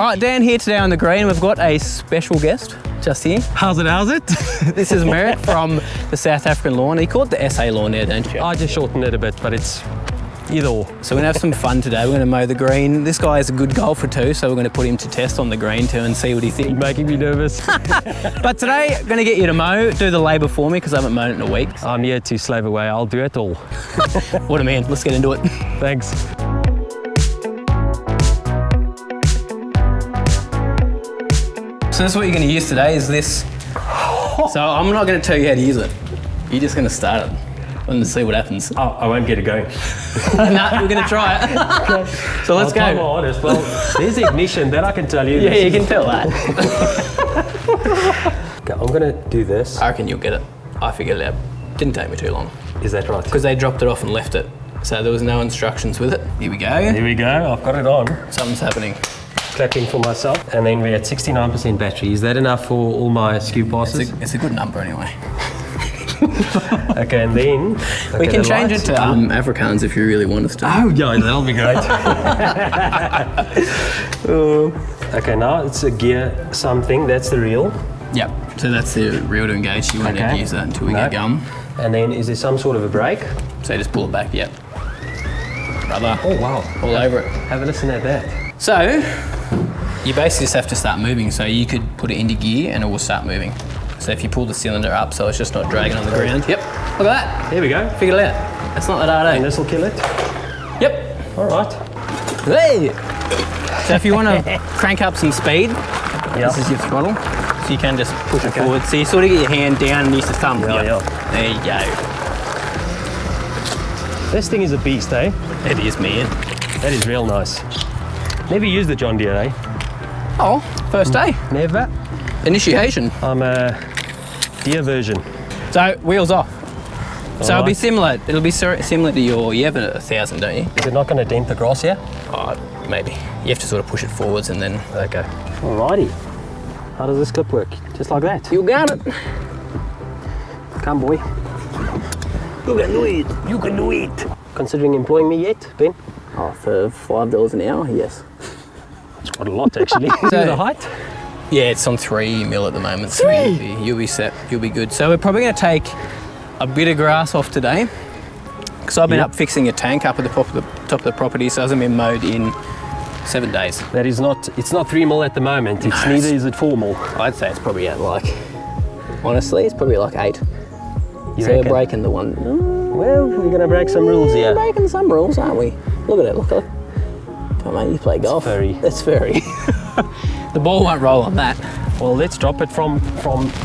right, down here today on the green, we've got a special guest just here. How's it? This is Merrick from the South African lawn. You call it the SA lawn there, don't you? I just shortened it a bit, but it's either or. So we're going to have some fun today. We're going to mow the green. This guy is a good golfer too, so we're going to put him to test on the green too and see what he thinks. You're making me nervous. But today, I'm going to get you to mow, do the labour for me because I haven't mown it in a week. I'm here to slave away. I'll do it all. What a man. Let's get into it. Thanks. So this is what you're going to use today is this. So I'm not going to tell you how to use it. You're just going to start it and see what happens. Oh, I won't get it going. Nah, we're going to try it. So let's go. I'm honest. Well, there's ignition, that I can tell you. Yeah, you can tell that. Okay, I'm going to do this. I reckon you'll get it. I figured it out. Didn't take me too long. Is that right? Because they dropped it off and left it. So there was no instructions with it. Here we go. Here we go. I've got it on. Something's happening. Clapping for myself. And then we're at 69% battery. Is that enough for all my skew passes? It's a good number anyway. Okay, and then... We can change it to Afrikaans if you really want us to. Oh, yeah, that'll be great. Okay, now it's a gear something. That's the reel. Yep. So that's the reel to engage. You won't need to use that until we get going. And then is there some sort of a brake? So just pull it back, yep. Brother. Oh, wow. All over it. Have a listen at that. So, you basically just have to start moving. So you could put it into gear and it will start moving. So if you pull the cylinder up so it's just not dragging on the ground. Yep, look at that. There we go. Figure it out. It's not that hard, eh? And this will kill it? Yep. All right. Hey! So if you want to crank up some speed, this is your throttle. So you can just push it forward. So you sort of get your hand down and use the thumb. Yeah. There you go. This thing is a beast, eh? It is, man. That is real nice. Never used the John Deere, eh? Oh, first day. Never. Initiation. I'm a Deere version. So wheels off. So it'll be similar. It'll be similar to your. You have a 1000, don't you? Is it not going to dent the grass here? Oh, maybe. You have to sort of push it forwards and then. Okay. Alrighty. How does this clip work? Just like that. You got it. Come, boy. You can do it. You can do it. Considering employing me yet, Ben? Oh, for $5 an hour, yes. That's quite a lot, actually. So, the height? Yeah, it's on 3 mil at the moment, so you'll be set, you'll be good. So we're probably going to take a bit of grass off today, because I've been up fixing a tank up at the top of the property, so it hasn't been mowed in 7 days. That is not, it's not 3 mil at the moment, it's neither is it 4 mil. I'd say it's probably at like, honestly, it's probably like 8. You so reckon? we're breaking the one. Well, we're going to break some rules here. We're breaking some rules, aren't we? Look at it, look at it. Come on, mate, you play golf. It's furry. The ball won't roll on that. Well, let's drop it from...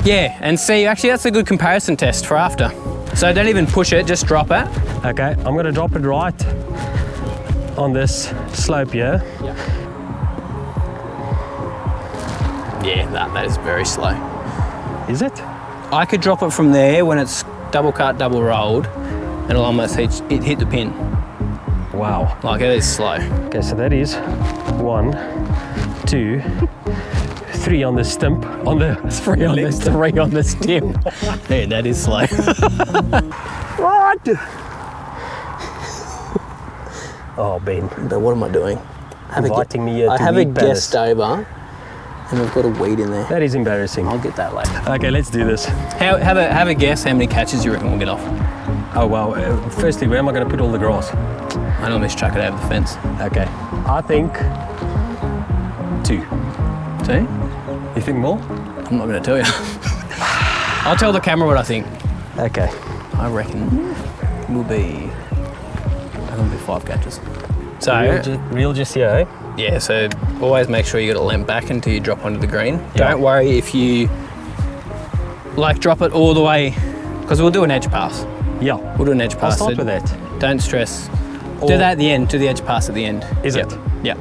Yeah, and see, actually that's a good comparison test for after. So don't even push it, just drop it. Okay, I'm going to drop it right on this slope here. Yeah, that is very slow. Is it? I could drop it from there when it's double cut, double rolled, and it'll almost hit the pin. Wow. Like it is slow. Okay, so that is 1, 2, 3 on the stump. On the 3 on the 3 on the stem. Yeah, that is slow. What? Oh, Ben. But what am I doing? Inviting me here to I have a weed palace. guest over, and we've got a weed in there. That is embarrassing. I'll get that later. Okay, let's do this. Have a guess how many catches you reckon we'll get off. Oh, well, firstly, where am I going to put all the grass? I normally just chuck it over the fence. Okay, I think 2. 2? You think more? I'm not going to tell you. I'll tell the camera what I think. Okay. I reckon will be 5 catches. So real just here, eh? yeah, so always make sure you got it lamp back until you drop onto the green. Yeah. Don't worry if you like drop it all the way, because we'll do an edge pass. Yeah. We'll do an edge pass. I'll start with that. Don't stress. Do that at the end. Do the edge pass at the end. Is it? Yeah.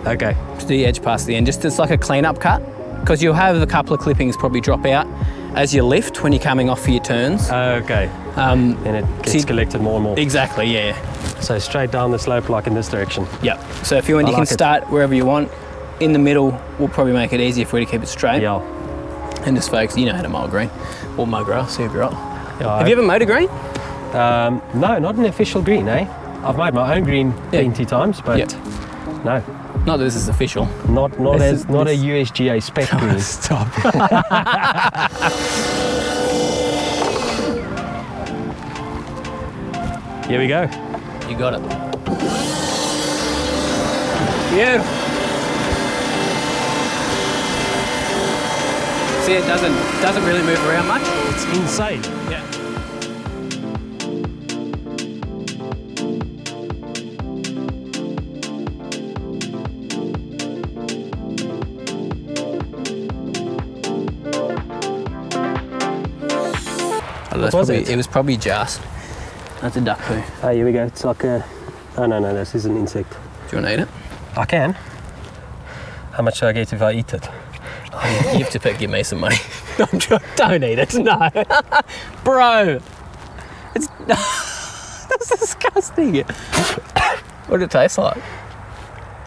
Okay. Do the edge pass at the end. Just it's like a clean-up cut, because you'll have a couple of clippings probably drop out as you lift when you're coming off for your turns. Okay. And it gets collected more and more. Exactly, yeah. So straight down the slope, like in this direction. Yep. So if you want, you can start wherever you want. In the middle will probably make it easier for you to keep it straight. Yeah. And just focus. You know how to mow green or mow grass. If you're right. Yeah, have you ever mowed a green? No, not an official green, eh? I've made my own green plenty times, but no. Not that this is official. Not a USGA spec poo. Stop. Here we go. You got it. Beautiful. See, it doesn't really move around much. It's insane. Yeah. It was probably just. That's a duck poo. Oh, here we go. It's like a... Oh, no, this is an insect. Do you want to eat it? I can. How much do I get if I eat it? You have to give me some money. Don't eat it, no. Bro, it's that's disgusting. What did it taste like?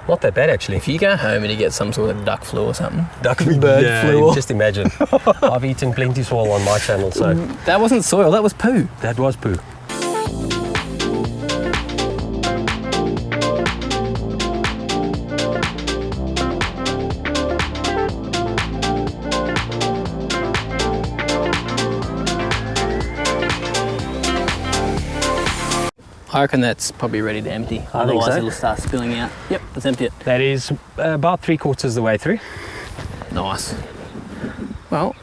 Not that bad, actually. If you go home and you get some sort of duck flu or something. Bird flu. Just imagine. I've eaten plenty soil on my channel, so... That wasn't soil, that was poo. That was poo. I reckon that's probably ready to empty. I think Otherwise so. it'll start spilling out. Yep, let's empty it. That is about 3/4 of the way through. Nice. Well,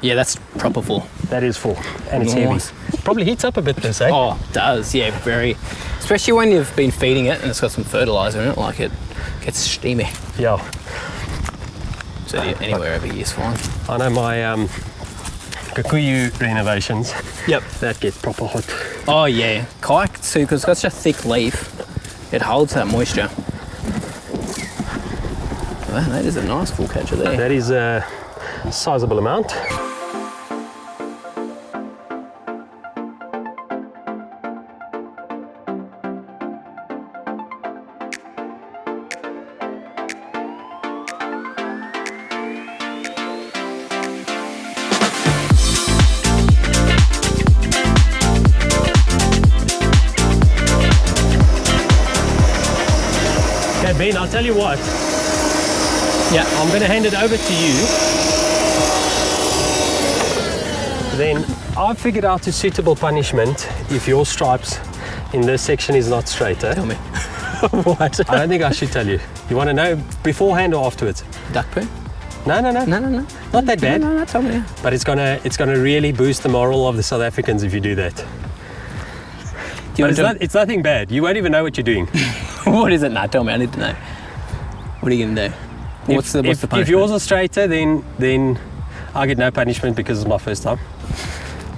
yeah, that's proper full. That is full, and it's Nice. heavy. Probably heats up a bit this, eh? Oh, it does, yeah, very. Especially when you've been feeding it and it's got some fertiliser in it, like it gets steamy. Yeah. So yeah, anywhere over here is fine. I know my Kikuyu renovations. Yep. That gets proper hot. Oh yeah, kike too, because it's got such a thick leaf, it holds that moisture. Wow, that is a nice full catcher there. That is a sizable amount. Ben, I'll tell you what. Yeah. I'm going to hand it over to you. Then I've figured out a suitable punishment if your stripes in this section is not straighter. Tell me. What? I don't think I should tell you. You want to know beforehand or afterwards? Duck poo? No. No. Not that bad. No, tell me. But it's gonna really boost the moral of the South Africans if you do that. But it's nothing bad. You won't even know what you're doing. What is it? No, tell me. I need to know. What are you going to do? What's the punishment? If yours are straighter, then I get no punishment because it's my first time.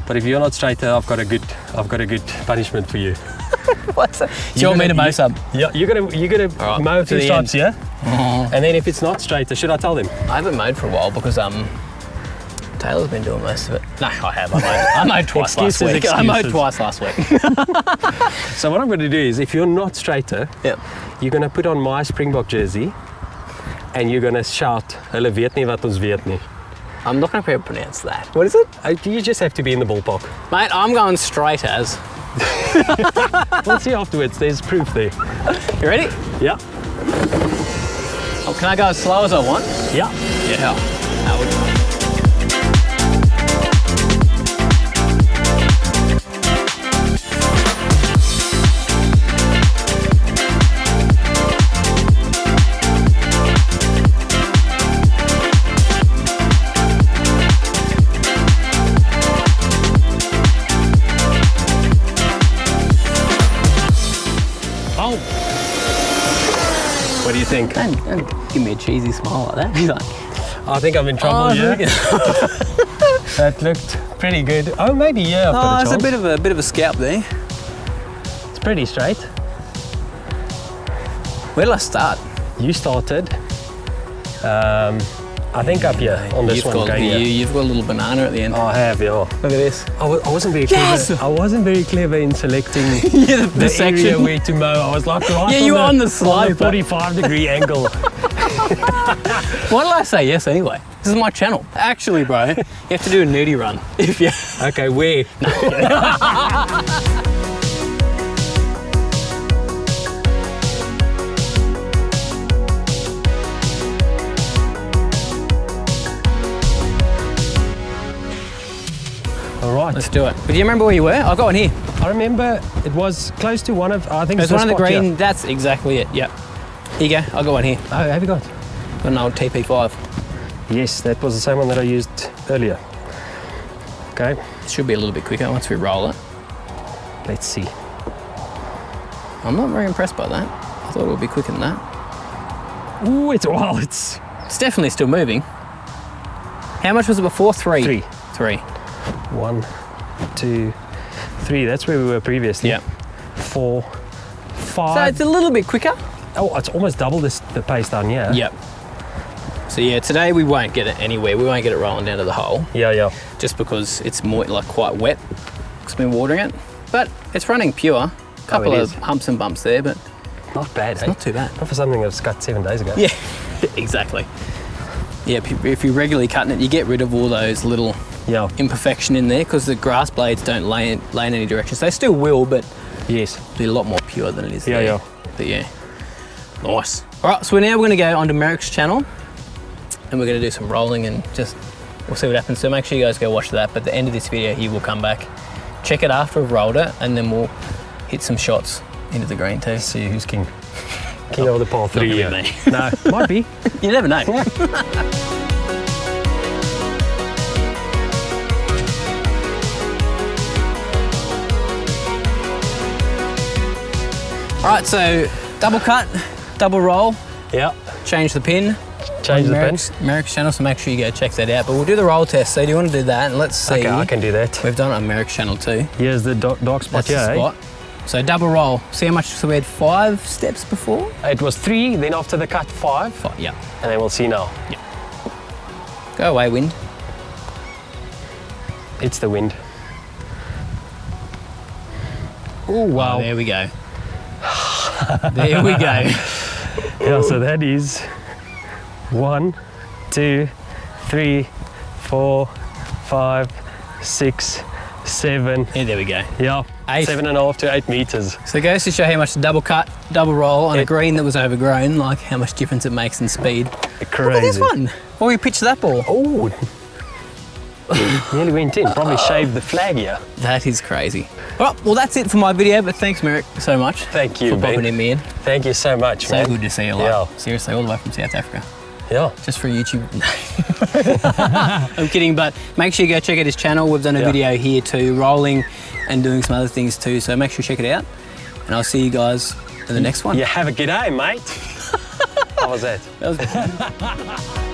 But if you're not straighter, I've got a good punishment for you. What's that? Do you want me to mow some? Yeah, you're gonna Right, mow a few stripes here, Oh. and then if it's not straighter, should I tell them? I haven't mowed for a while because Taylor's been doing most of it. No, I have. I mowed twice last week. I mowed twice last week. So what I'm going to do is, if you're not straighter, Yep. you're going to put on my Springbok jersey, and you're going to shout, "Hulle weet nie wat ons weet nie." I'm not going to be able to pronounce that. What is it? You just have to be in the ballpark. Mate, I'm going straight as. We'll see afterwards. There's proof there. You ready? Yeah. Oh, can I go as slow as I want? Yeah. Yeah. That would be. What do you think? Don't give me a cheesy smile like that. He's like, I think I'm in trouble here. That looked pretty good. Oh, maybe yeah. I've got a there's chance. a bit of a scalp there. It's pretty straight. Where did I start? You started. I think up here on this one. You've got a little banana at the end. Oh, I have, yeah. Look at this. I wasn't very Yes! clever. I wasn't very clever in selecting Yeah, the area section. where to mow. I was like right Yeah, you were on the slope. 45-degree angle. Why did I say yes anyway? This is my channel. Actually, bro, you have to do a nudie run. If you. Okay, where? right. Let's do it. But do you remember where you were? I've got one here. I remember it was close to one of, I think It's it's one of the spot green. here. That's exactly it. Yep. Here you go. I've got one here. Oh, have you got? Got an old TP5. Yes, that was the same one that I used earlier. Okay, It should be a little bit quicker once we roll it. let's see. I'm not very impressed by that. I thought it would be quicker than that. Ooh, it's It's definitely still moving. How much was it before? Three. 3. 1, 2, 3. That's where we were previously. Yep. 4, So 5. it's a little bit quicker. Oh, it's almost double the pace down here. Yep. So yeah, today we won't get it anywhere. We won't get it rolling down to the hole, Yeah. just because it's more like quite wet. Because we've been watering it, but it's running pure. Couple it of is. humps and bumps there, but Not bad, it's eh? not too bad. Not for something that's cut 7 days ago. Yeah, exactly. Yeah, if you're regularly cutting it, you get rid of all those little Yeah. imperfection in there because the grass blades don't lay in any directions. They still will, but Yes. it'll be a lot more pure than it is Yeah, there. yeah. But yeah, nice. All right, so now we're going to go onto Merrick's channel and we're going to do some rolling and just, we'll see what happens. So make sure you guys go watch that. But at the end of this video, he will come back, check it after we've rolled it, and then we'll hit some shots into the green too. See who's king. King of the par 3. gonna Yeah. be me. No, might be. You never know. All right, so double cut, double roll, Yeah. change the pin. Change the pin. Merrick's channel, so make sure you go check that out. But we'll do the roll test. So do you want to do that? And let's see. Okay, I can do that. We've done it on Merrick's channel too. Here's the dark spot That's here. the eh? spot. So double roll. See how much? So we had 5 steps before. It was 3, then after the cut 5, Yeah. and then we'll see now. Go away, wind. It's the wind. Oh wow. Oh, there we go. There we go. Yeah, so that is 1, 2, 3, 4, 5, 6, 7. Yeah, there we go. Yeah, 8. 7.5 to 8 meters. So it goes to show how much the double cut, double roll on a It- green that was overgrown, like how much difference it makes in speed. Crazy. Look at this one. Well, we pitched that ball. Oh, nearly went in. Probably shaved the flag here. That is crazy. All right, well, that's it for my video, but thanks, Merrick, so much. Thank you, for popping Ben. in me in. Thank you so much, So man. good to see you live. Yeah. Seriously, all the way from South Africa. Yeah. Just for YouTube. I'm kidding, but make sure you go check out his channel. We've done a Yeah. video video here too, rolling and doing some other things too. So make sure you check it out. And I'll see you guys in the next one. You have a good day, mate. How was that? That was good.